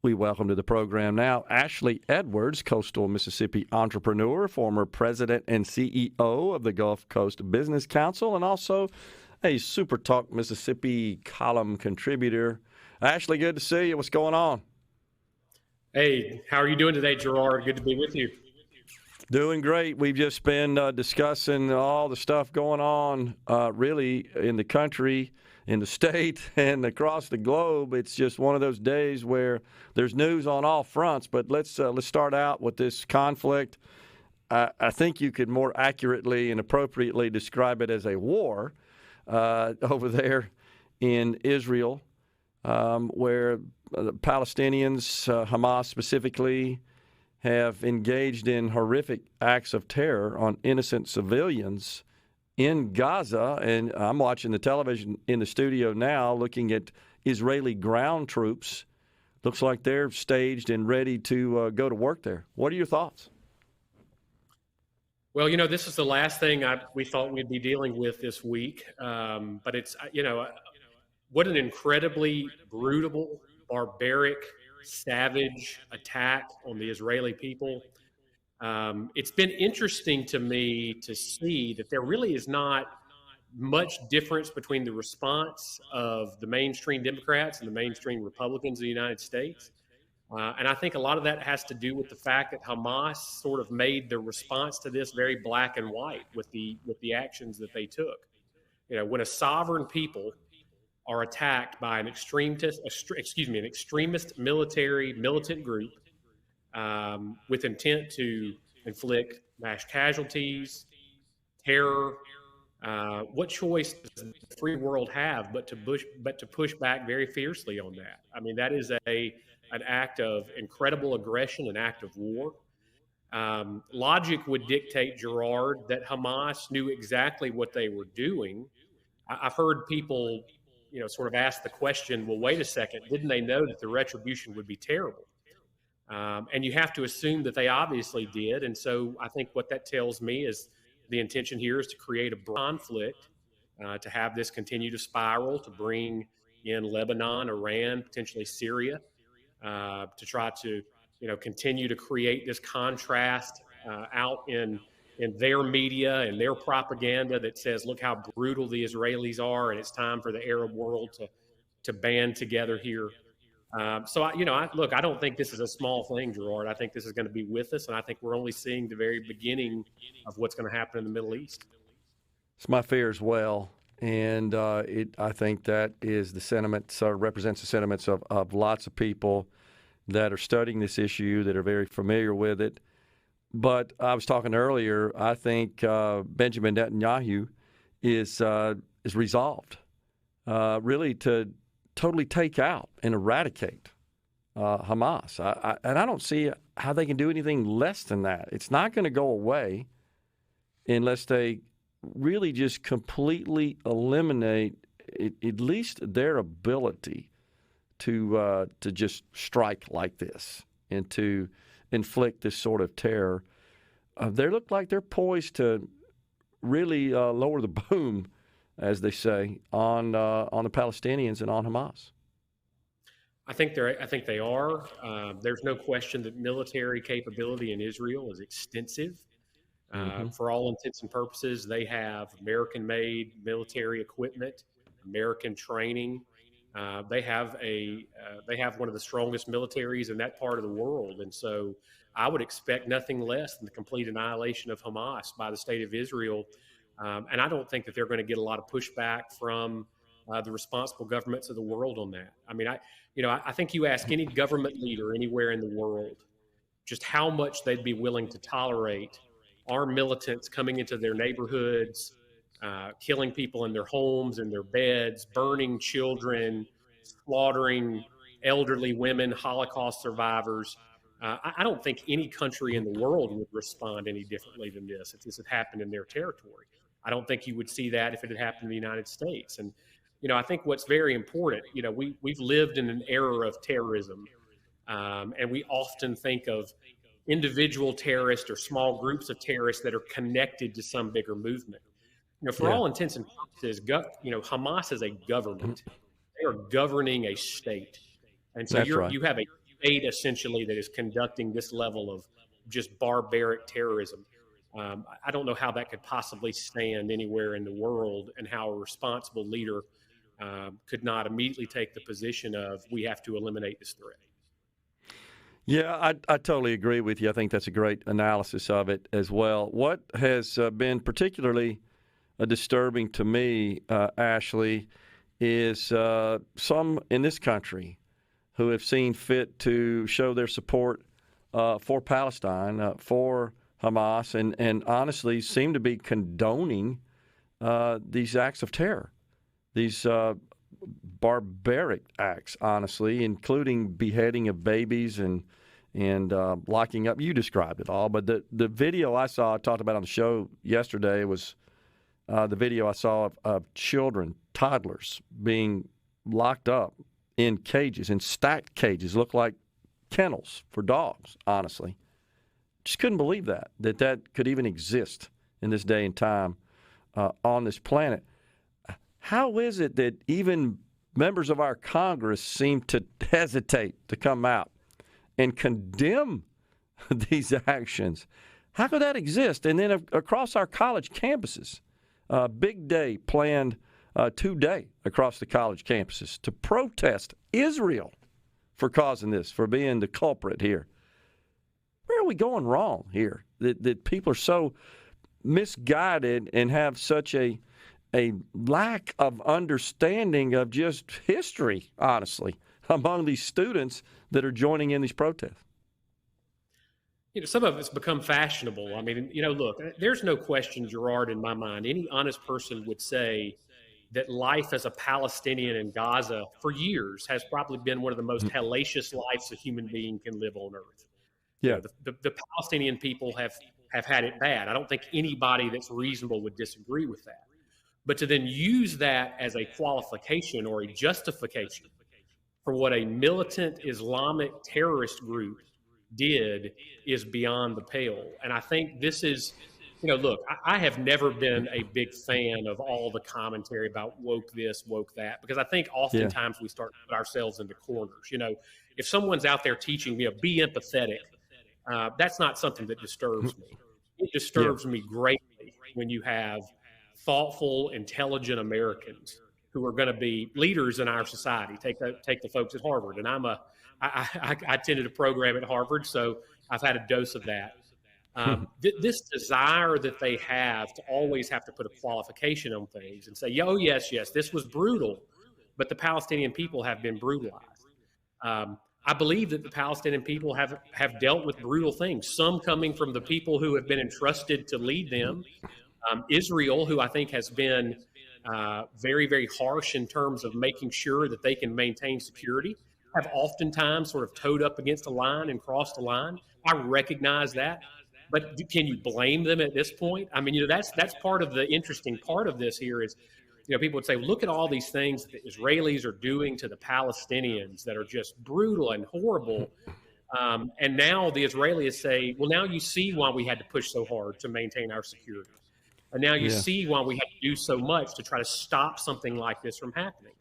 We welcome to the program now Ashley Edwards, coastal Mississippi entrepreneur, former president and CEO of the Gulf Coast Business Council, and also a SuperTalk Mississippi column contributor. Ashley, good to see you. What's going on? Hey, how are you doing today, Gerard? Good to be with you. Doing great. We've just been discussing all the stuff going on really in the country, in the state, and across the globe. It's just one of those days where there's news on all fronts. But let's start out with this conflict. I think you could more accurately and appropriately describe it as a war over there in Israel, where the Palestinians, Hamas specifically, have engaged in horrific acts of terror on innocent civilians in Gaza. And I'm watching the television in the studio now, looking at Israeli ground troops. Looks like they're staged and ready to go to work there. What are your thoughts? Well, this is the last thing we thought we'd be dealing with this week. But it's, what an incredibly brutal, barbaric, savage attack on the Israeli people. It's been interesting to me to see that there really is not much difference between the response of the mainstream Democrats and the mainstream Republicans in the United States. And I think a lot of that has to do with the fact that Hamas sort of made the response to this very black and white with the actions that they took. When a sovereign people are attacked by an extremist militant group with intent to inflict mass casualties, terror. What choice does the free world have but to push back very fiercely on that? I mean, that is an act of incredible aggression, an act of war. Logic would dictate, Gerard, that Hamas knew exactly what they were doing. I've heard people sort of ask the question, well, wait a second, didn't they know that the retribution would be terrible? And you have to assume that they obviously did. And so I think what that tells me is the intention here is to create a conflict, to have this continue to spiral, to bring in Lebanon, Iran, potentially Syria, to try to, continue to create this contrast out in their media and their propaganda that says, look how brutal the Israelis are, and it's time for the Arab world to band together here. So I don't think this is a small thing, Gerard. I think this is going to be with us, and I think we're only seeing the very beginning of what's going to happen in the Middle East. It's my fear as well, and I think that is the sentiment, represents the sentiments of lots of people that are studying this issue, that are very familiar with it. But I was talking earlier, I think Benjamin Netanyahu is resolved really to totally take out and eradicate Hamas. And I don't see how they can do anything less than that. It's not going to go away unless they really just completely eliminate at least their ability to just strike like this and to inflict this sort of terror. They look like they're poised to really lower the boom, as they say, on the Palestinians and on Hamas. I think they are. There's no question that military capability in Israel is extensive. For all intents and purposes, they have American-made military equipment, American training. They have one of the strongest militaries in that part of the world, and so I would expect nothing less than the complete annihilation of Hamas by the state of Israel. And I don't think that they're going to get a lot of pushback from the responsible governments of the world on that. I mean, I think you ask any government leader anywhere in the world just how much they'd be willing to tolerate armed militants coming into their neighborhoods, killing people in their homes, in their beds, burning children, slaughtering elderly women, Holocaust survivors. I don't think any country in the world would respond any differently than this if this had happened in their territory. I don't think you would see that if it had happened in the United States. And, I think what's very important, we've lived in an era of terrorism, and we often think of individual terrorists or small groups of terrorists that are connected to some bigger movement. For all intents and purposes, Hamas is a government. They are governing a state. And so you have state essentially that is conducting this level of just barbaric terrorism. I don't know how that could possibly stand anywhere in the world, and how a responsible leader could not immediately take the position of we have to eliminate this threat. Yeah, I totally agree with you. I think that's a great analysis of it as well. What has been particularly disturbing to me, Ashley, is some in this country who have seen fit to show their support for Palestine, for Hamas, and honestly seem to be condoning these acts of terror, these barbaric acts, honestly, including beheading of babies and locking up. You described it all, but the video I saw, I talked about on the show yesterday, was the video I saw of children, toddlers, being locked up in cages, in stacked cages, look like kennels for dogs, honestly. Just couldn't believe that could even exist in this day and time on this planet. How is it that even members of our Congress seem to hesitate to come out and condemn these actions? How could that exist? And then across our college campuses, big day planned today across the college campuses to protest Israel for causing this, for being the culprit here. Where are we going wrong here? That people are so misguided and have such a lack of understanding of just history, honestly, among these students that are joining in these protests. Some of it's become fashionable. I mean, look, there's no question, Gerard, in my mind. Any honest person would say that life as a Palestinian in Gaza for years has probably been one of the most hellacious lives a human being can live on earth. Yeah. The Palestinian people have had it bad. I don't think anybody that's reasonable would disagree with that. But to then use that as a qualification or a justification for what a militant Islamic terrorist group did is beyond the pale. And I think this is, look, I have never been a big fan of all the commentary about woke this, woke that, because I think oftentimes we start to put ourselves into corners. If someone's out there teaching me, be empathetic, that's not something that disturbs me. It disturbs me greatly when you have thoughtful, intelligent Americans who are going to be leaders in our society. Take the folks at Harvard, and I attended a program at Harvard, so I've had a dose of that. This desire that they have to always have to put a qualification on things and say, oh, yes, this was brutal, but the Palestinian people have been brutalized. I believe that the Palestinian people have dealt with brutal things, some coming from the people who have been entrusted to lead them. Israel, who I think has been very, very harsh in terms of making sure that they can maintain security, have oftentimes sort of towed up against a line and crossed the line. I recognize that. But can you blame them at this point? I mean, that's part of the interesting part of this here is, people would say, look at all these things that the Israelis are doing to the Palestinians that are just brutal and horrible. And now the Israelis say, well, now you see why we had to push so hard to maintain our security. And now you see why we had to do so much to try to stop something like this from happening.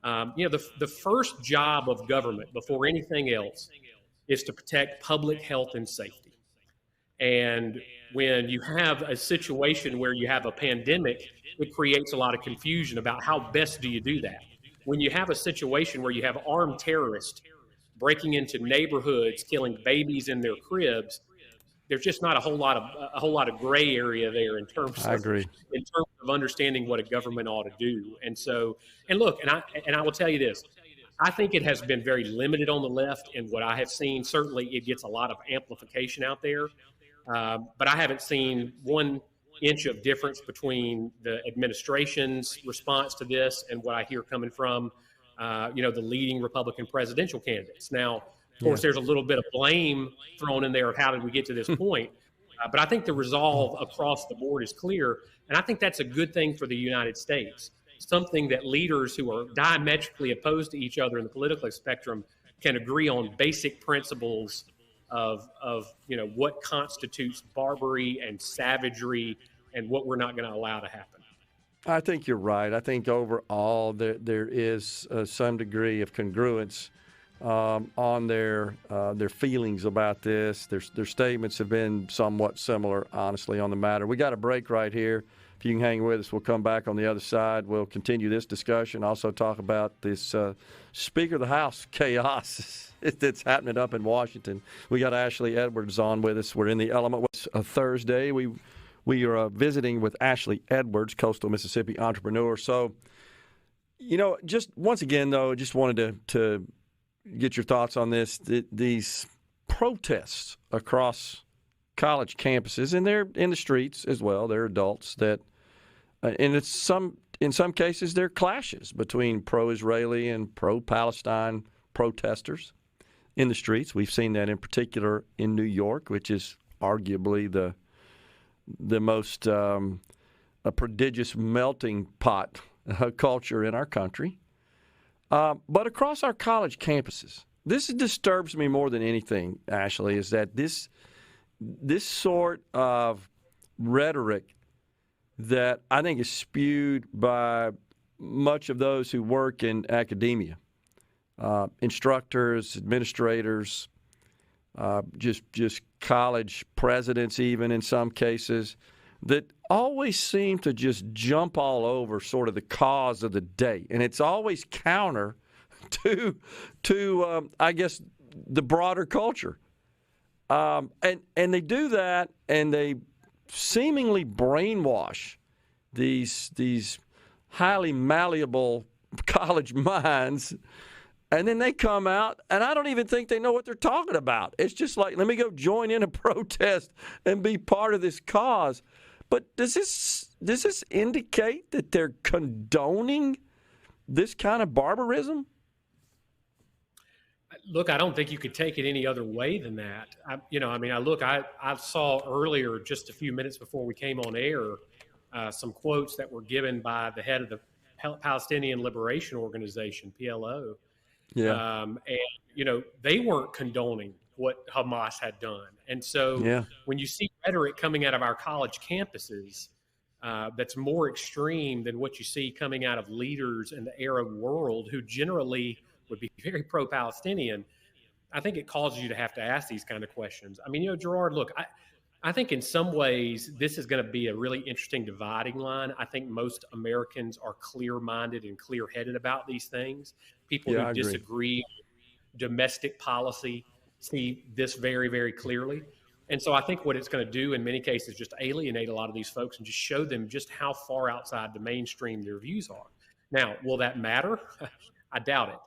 The first job of government before anything else is to protect public health and safety. And when you have a situation where you have a pandemic, it creates a lot of confusion about how best do you do that. When you have a situation where you have armed terrorists breaking into neighborhoods, killing babies in their cribs, there's just not a whole lot of gray area there in terms of understanding what a government ought to do. And look, and I will tell you this, I think it has been very limited on the left in what I have seen. Certainly it gets a lot of amplification out there. But I haven't seen 1 inch of difference between the administration's response to this and what I hear coming from, the leading Republican presidential candidates. Now, of course, there's a little bit of blame thrown in there of how did we get to this point. But I think the resolve across the board is clear. And I think that's a good thing for the United States, something that leaders who are diametrically opposed to each other in the political spectrum can agree on basic principles of what constitutes barbary and savagery and what we're not going to allow to happen. I think you're right. I think overall there is some degree of congruence on their feelings about this. Their statements have been somewhat similar, honestly, on the matter. We got a break right here. If you can hang with us, we'll come back on the other side. We'll continue this discussion. Also talk about this Speaker of the House chaos that's happening up in Washington. We got Ashley Edwards on with us. We're in the element. It's a Thursday. We are visiting with Ashley Edwards, coastal Mississippi entrepreneur. So, just once again, though, just wanted to get your thoughts on this. These protests across college campuses, and they're in the streets as well. They're adults that, and in some cases, there are clashes between pro-Israeli and pro-Palestine protesters in the streets. We've seen that in particular in New York, which is arguably the most a prodigious melting pot culture in our country. But across our college campuses, this disturbs me more than anything, Ashley, is that this sort of rhetoric that I think is spewed by much of those who work in academia, instructors, administrators, just college presidents even in some cases, that always seem to just jump all over sort of the cause of the day. And it's always counter to I guess, the broader culture. And they do that, and they seemingly brainwash these highly malleable college minds, and then they come out, and I don't even think they know what they're talking about. It's just like, let me go join in a protest and be part of this cause. But does this indicate that they're condoning this kind of barbarism? Look, I don't think you could take it any other way than that. I saw earlier, just a few minutes before we came on air, some quotes that were given by the head of the Palestinian Liberation Organization, PLO. Yeah. And they weren't condoning what Hamas had done. And so when you see rhetoric coming out of our college campuses that's more extreme than what you see coming out of leaders in the Arab world who generally would be very pro-Palestinian, I think it causes you to have to ask these kind of questions. I mean, Gerard, look, I think in some ways this is going to be a really interesting dividing line. I think most Americans are clear-minded and clear-headed about these things. People who disagree with domestic policy see this very, very clearly. And so I think what it's going to do in many cases just alienate a lot of these folks and just show them just how far outside the mainstream their views are. Now, will that matter? I doubt it.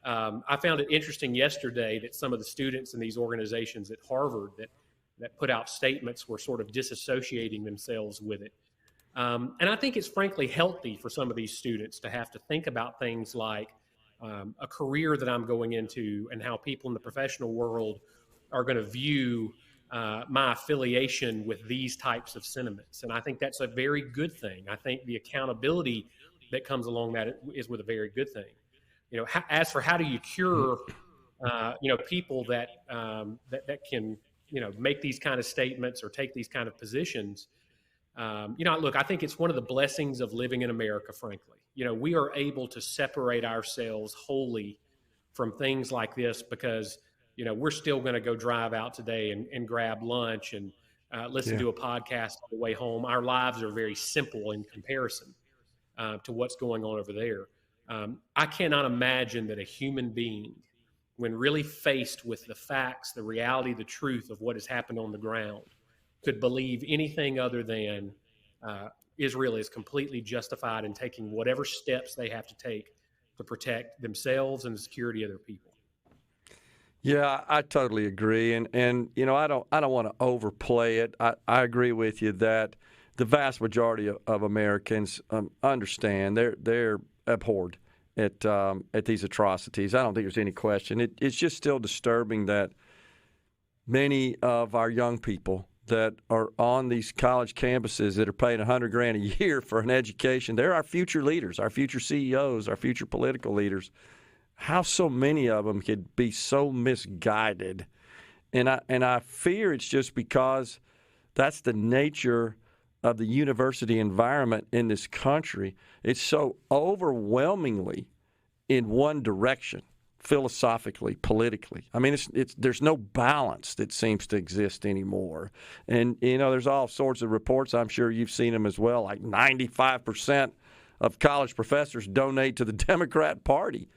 I found it interesting yesterday that some of the students in these organizations at Harvard that put out statements were sort of disassociating themselves with it. And I think it's frankly healthy for some of these students to have to think about things like a career that I'm going into and how people in the professional world are going to view my affiliation with these types of sentiments. And I think that's a very good thing. I think the accountability that comes along that is with a very good thing. As for how do you cure, people that can, make these kind of statements or take these kind of positions, look, I think it's one of the blessings of living in America, frankly. We are able to separate ourselves wholly from things like this because, we're still going to go drive out today and grab lunch and listen to a podcast on the way home. Our lives are very simple in comparison to what's going on over there. I cannot imagine that a human being, when really faced with the facts, the reality, the truth of what has happened on the ground, could believe anything other than Israel is completely justified in taking whatever steps they have to take to protect themselves and the security of their people. Yeah, I totally agree, and I don't want to overplay it. I agree with you that the vast majority of Americans understand they're abhorred at these atrocities. I don't think there's any question. It's just still disturbing that many of our young people that are on these college campuses that are paying $100,000 a year for an education, they're our future leaders, our future CEOs, our future political leaders. How so many of them could be so misguided, and I fear it's just because that's the nature of the university environment in this country. It's so overwhelmingly in one direction philosophically, politically. I mean, there's no balance that seems to exist anymore. And, there's all sorts of reports. I'm sure you've seen them as well. Like 95% of college professors donate to the Democrat Party.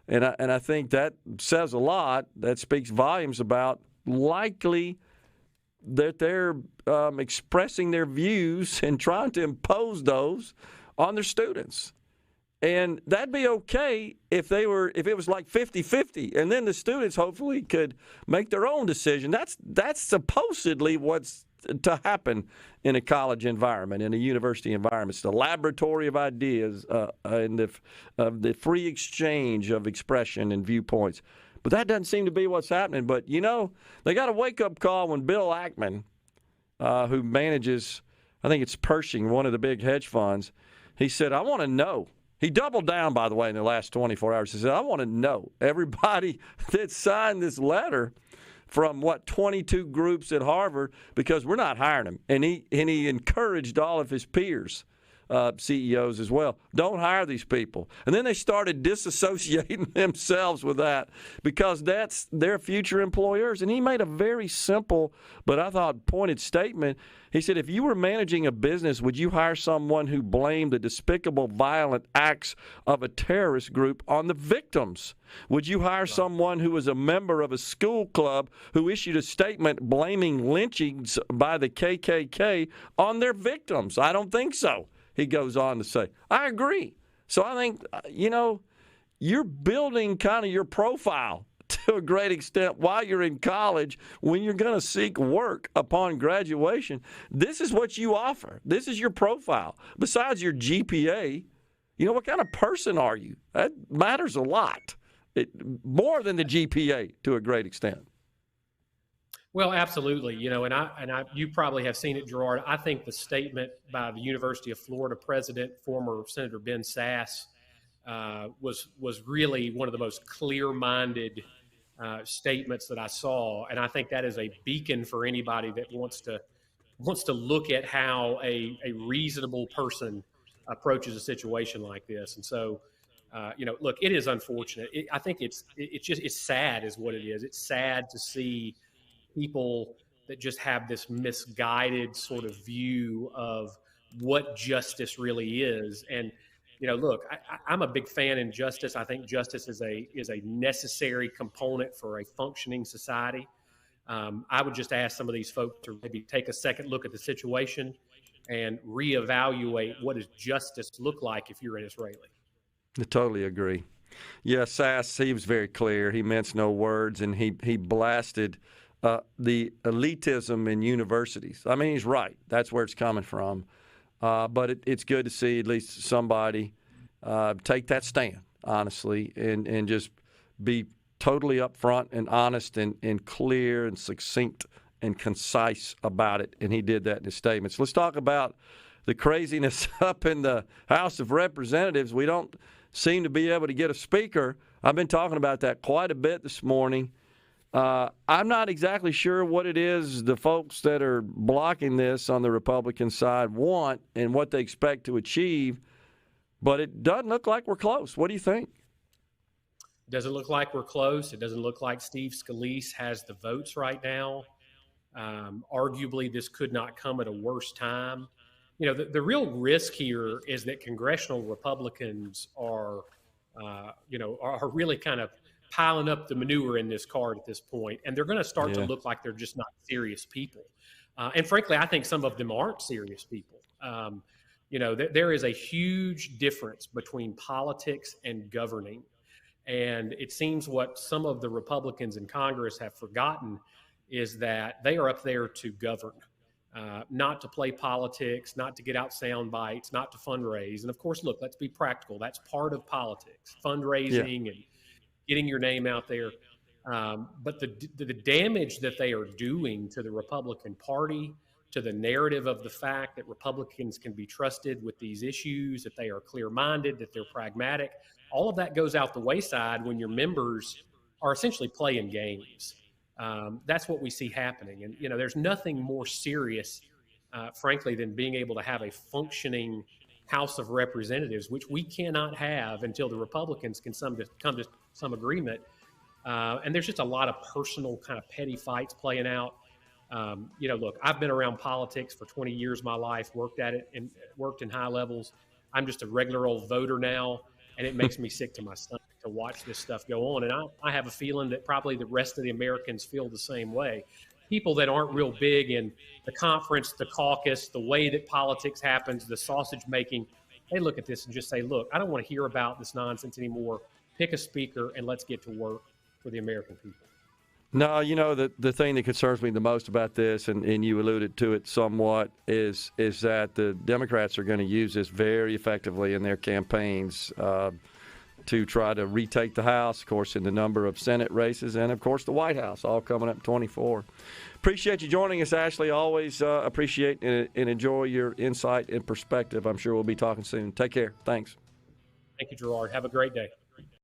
And I think that says a lot. That speaks volumes about likely that they're expressing their views and trying to impose those on their students. And that'd be okay if it was like 50-50, and then the students hopefully could make their own decision. That's supposedly what's to happen in a college environment, in a university environment. It's the laboratory of ideas and the free exchange of expression and viewpoints. But that doesn't seem to be what's happening. But, they got a wake-up call when Bill Ackman, who manages, I think it's Pershing, one of the big hedge funds, he said, I want to know. He doubled down, by the way, in the last 24 hours. He said, I want to know everybody that signed this letter from, 22 groups at Harvard, because we're not hiring them. And he encouraged all of his peers, CEOs as well, don't hire these people. And then they started disassociating themselves with that because that's their future employers. And he made a very simple, but I thought pointed statement. He said, if you were managing a business, would you hire someone who blamed the despicable, violent acts of a terrorist group on the victims? Would you hire someone who was a member of a school club who issued a statement blaming lynchings by the KKK on their victims? I don't think so, he goes on to say. I agree. So I think, you're building kind of your profile to a great extent while you're in college. When you're going to seek work upon graduation, this is what you offer. This is your profile. Besides your GPA, what kind of person are you? That matters a lot. More than the GPA to a great extent. Well, absolutely. You probably have seen it, Gerard. I think the statement by the University of Florida president, former Senator Ben Sasse, was really one of the most clear-minded statements that I saw, and I think that is a beacon for anybody that wants to look at how a reasonable person approaches a situation like this. And so, look, it is unfortunate. I think it's sad, is what it is. It's sad to see people that just have this misguided sort of view of what justice really is. And look, I'm a big fan in justice. I think justice is a necessary component for a functioning society. I would just ask some of these folks to maybe take a second look at the situation and reevaluate what does justice look like if you're an Israeli. I totally agree. Yeah, Sass, he was very clear. He minced no words, and he blasted the elitism in universities. I mean, he's right. That's where it's coming from. But it's good to see at least somebody take that stand, honestly, and just be totally upfront and honest and clear and succinct and concise about it. And he did that in his statements. Let's talk about the craziness up in the House of Representatives. We don't seem to be able to get a speaker. I've been talking about that quite a bit this morning. I'm not exactly sure what it is the folks that are blocking this on the Republican side want and what they expect to achieve, but it doesn't look like we're close. What do you think? It doesn't look like we're close. It doesn't look like Steve Scalise has the votes right now. Arguably, this could not come at a worse time. The real risk here is that congressional Republicans are really kind of piling up the manure in this card at this point, and they're going to start to look like they're just not serious people. And frankly, I think some of them aren't serious people. There is a huge difference between politics and governing. And it seems what some of the Republicans in Congress have forgotten is that they are up there to govern, not to play politics, not to get out sound bites, not to fundraise. And of course, look, let's be practical. That's part of politics, fundraising and getting your name out there. But the damage that they are doing to the Republican Party, to the narrative of the fact that Republicans can be trusted with these issues, that they are clear-minded, that they're pragmatic, all of that goes out the wayside when your members are essentially playing games. That's what we see happening. And, there's nothing more serious, frankly, than being able to have a functioning House of Representatives, which we cannot have until the Republicans can come to some agreement And there's just a lot of personal kind of petty fights playing out. Look, I've been around politics for 20 years of my life, worked at it and worked in high levels. I'm just a regular old voter now, and it makes me sick to my stomach to watch this stuff go on. And I have a feeling that probably the rest of the Americans feel the same way. People that aren't real big in the conference, the caucus, the way that politics happens, the sausage making, they look at this and just say, look, I don't want to hear about this nonsense anymore. Pick a speaker and let's get to work for the American people. No, the thing that concerns me the most about this, and you alluded to it somewhat, is that the Democrats are going to use this very effectively in their campaigns to try to retake the House, of course, in the number of Senate races, and, of course, the White House, all coming up in 24. Appreciate you joining us, Ashley. Always appreciate and enjoy your insight and perspective. I'm sure we'll be talking soon. Take care. Thanks. Thank you, Gerard. Have a great day.